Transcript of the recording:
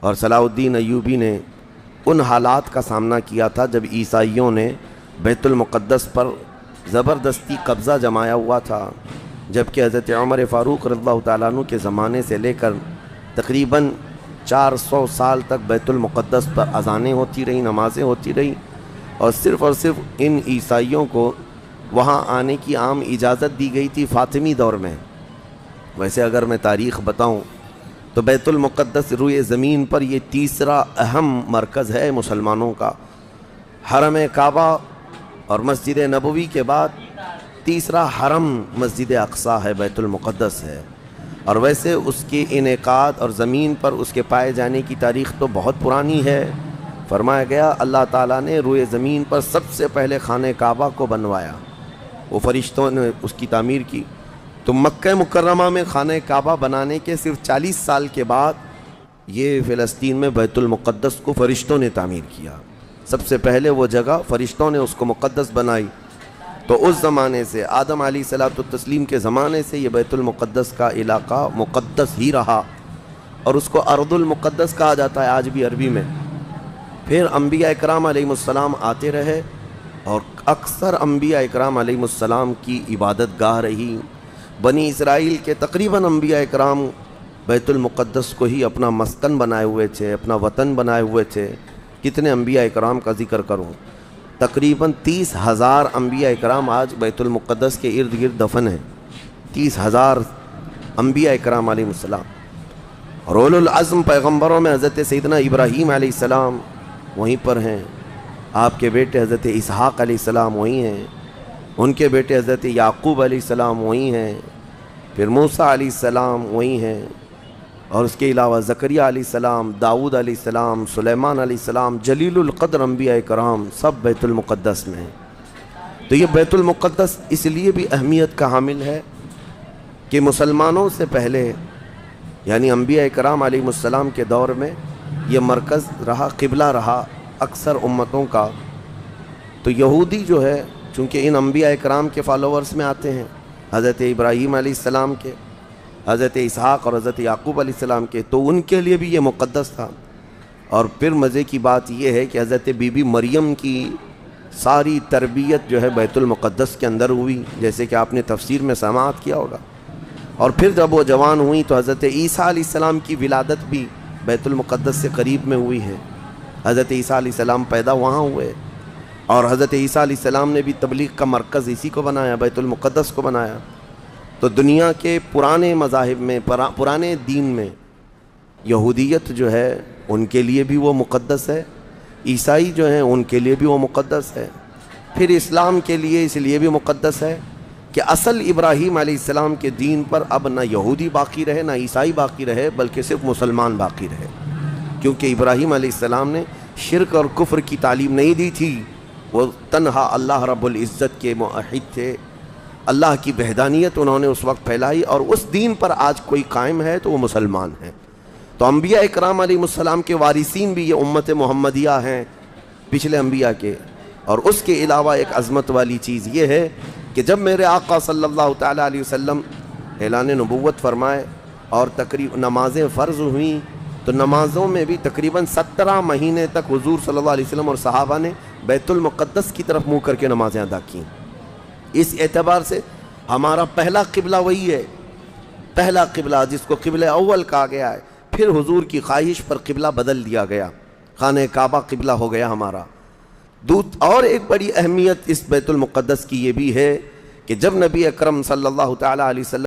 اور صلاح الدین ایوبی نے ان حالات کا سامنا کیا تھا جب عیسائیوں نے بیت المقدس پر زبردستی قبضہ جمایا ہوا تھا، جبکہ حضرت عمر فاروق رضی اللہ تعالیٰ عنہ کے زمانے سے لے کر تقریباً 400 سال تک بیت المقدس پر اذانیں ہوتی رہیں، نمازیں ہوتی رہیں، اور صرف ان عیسائیوں کو وہاں آنے کی عام اجازت دی گئی تھی فاطمی دور میں۔ ویسے اگر میں تاریخ بتاؤں تو بیت المقدس روئے زمین پر یہ تیسرا اہم مرکز ہے مسلمانوں کا۔ حرم کعبہ اور مسجد نبوی کے بعد تیسرا حرم مسجد اقصیٰ ہے، بیت المقدس ہے۔ اور ویسے اس کے انعقاد اور زمین پر اس کے پائے جانے کی تاریخ تو بہت پرانی ہے۔ فرمایا گیا اللہ تعالیٰ نے روئے زمین پر سب سے پہلے خانہ کعبہ کو بنوایا، وہ فرشتوں نے اس کی تعمیر کی۔ تو مکہ مکرمہ میں خانہ کعبہ بنانے کے صرف 40 سال کے بعد یہ فلسطین میں بیت المقدس کو فرشتوں نے تعمیر کیا۔ سب سے پہلے وہ جگہ فرشتوں نے اس کو مقدس بنائی۔ تو اس زمانے سے آدم علیہ الصلوۃ والتسلیم کے زمانے سے یہ بیت المقدس کا علاقہ مقدس ہی رہا، اور اس کو ارض المقدس کہا جاتا ہے آج بھی عربی میں۔ پھر انبیاء اکرام علیہ السلام آتے رہے، اور اکثر انبیاء اکرام علیہ السلام کی عبادت گاہ رہی۔ بنی اسرائیل کے تقریباً انبیاء اکرام بیت المقدس کو ہی اپنا مسکن بنائے ہوئے تھے، اپنا وطن بنائے ہوئے تھے۔ کتنے انبیاء اکرام کا ذکر کروں، تقریباً 30,000 انبیاء اکرام آج بیت المقدس کے ارد گرد دفن ہیں۔ 30,000 انبیاء اکرام علیہ السلام۔ اور اولو العزم پیغمبروں میں حضرت سیدنا ابراہیم علیہ السلام وہیں پر ہیں، آپ کے بیٹے حضرت اسحاق علیہ السلام وہیں ہیں، ان کے بیٹے حضرت یعقوب علیہ السلام وہیں ہیں، پھر موسیٰ علیہ السلام وہیں ہیں، اور اس کے علاوہ زکریا علیہ السلام، داؤد علیہ السلام، سلیمان علیہ السلام، جلیل القدر انبیاء کرام سب بیت المقدس میں ہیں۔ تو یہ بیت المقدس اس لیے بھی اہمیت کا حامل ہے کہ مسلمانوں سے پہلے یعنی انبیاء کرام علیہ السلام کے دور میں یہ مرکز رہا، قبلہ رہا اکثر امتوں کا۔ تو یہودی جو ہے چونکہ ان انبیاء کرام کے فالوورز میں آتے ہیں، حضرت ابراہیم علیہ السلام کے، حضرت اسحاق اور حضرت یعقوب علیہ السلام کے، تو ان کے لیے بھی یہ مقدس تھا۔ اور پھر مزے کی بات یہ ہے کہ حضرت بی بی مریم کی ساری تربیت جو ہے بیت المقدس کے اندر ہوئی، جیسے کہ آپ نے تفسیر میں سماعت کیا ہوگا۔ اور پھر جب وہ جوان ہوئی تو حضرت عیسیٰ علیہ السلام کی ولادت بھی بیت المقدس سے قریب میں ہوئی ہے۔ حضرت عیسیٰ علیہ السلام پیدا وہاں ہوئے، اور حضرت عیسیٰ علیہ السلام نے بھی تبلیغ کا مرکز اسی کو بنایا، بیت المقدس کو بنایا۔ تو دنیا کے پرانے مذاہب میں، پرانے دین میں یہودیت جو ہے ان کے لیے بھی وہ مقدس ہے، عیسائی جو ہیں ان کے لیے بھی وہ مقدس ہے، پھر اسلام کے لیے اس لیے بھی مقدس ہے کہ اصل ابراہیم علیہ السلام کے دین پر اب نہ یہودی باقی رہے نہ عیسائی باقی رہے، بلکہ صرف مسلمان باقی رہے، کیونکہ ابراہیم علیہ السلام نے شرک اور کفر کی تعلیم نہیں دی تھی، وہ تنہا اللہ رب العزت کے موحد تھے۔ اللہ کی وحدانیت انہوں نے اس وقت پھیلائی، اور اس دین پر آج کوئی قائم ہے تو وہ مسلمان ہیں۔ تو انبیاء اکرام علیہ السلام کے وارثین بھی یہ امت محمدیہ ہیں پچھلے انبیاء کے۔ اور اس کے علاوہ ایک عظمت والی چیز یہ ہے کہ جب میرے آقا صلی اللہ تعالیٰ علیہ وسلم اعلان نبوت فرمائے اور تقریباً نمازیں فرض ہوئیں، تو نمازوں میں بھی تقریباً 17 مہینے تک حضور صلی اللہ علیہ وسلم اور صحابہ نے بیت المقدس کی طرف منہ کر کے نمازیں ادا کیں۔ اس اعتبار سے ہمارا پہلا قبلہ وہی ہے، پہلا قبلہ جس کو قبلہ اول کہا گیا ہے۔ پھر حضور کی خواہش پر قبلہ بدل دیا گیا، خانہ کعبہ قبلہ ہو گیا ہمارا۔ اور ایک بڑی اہمیت اس بیت المقدس کی یہ بھی ہے کہ جب نبی اکرم صلی اللہ تعالیٰ علیہ وسلم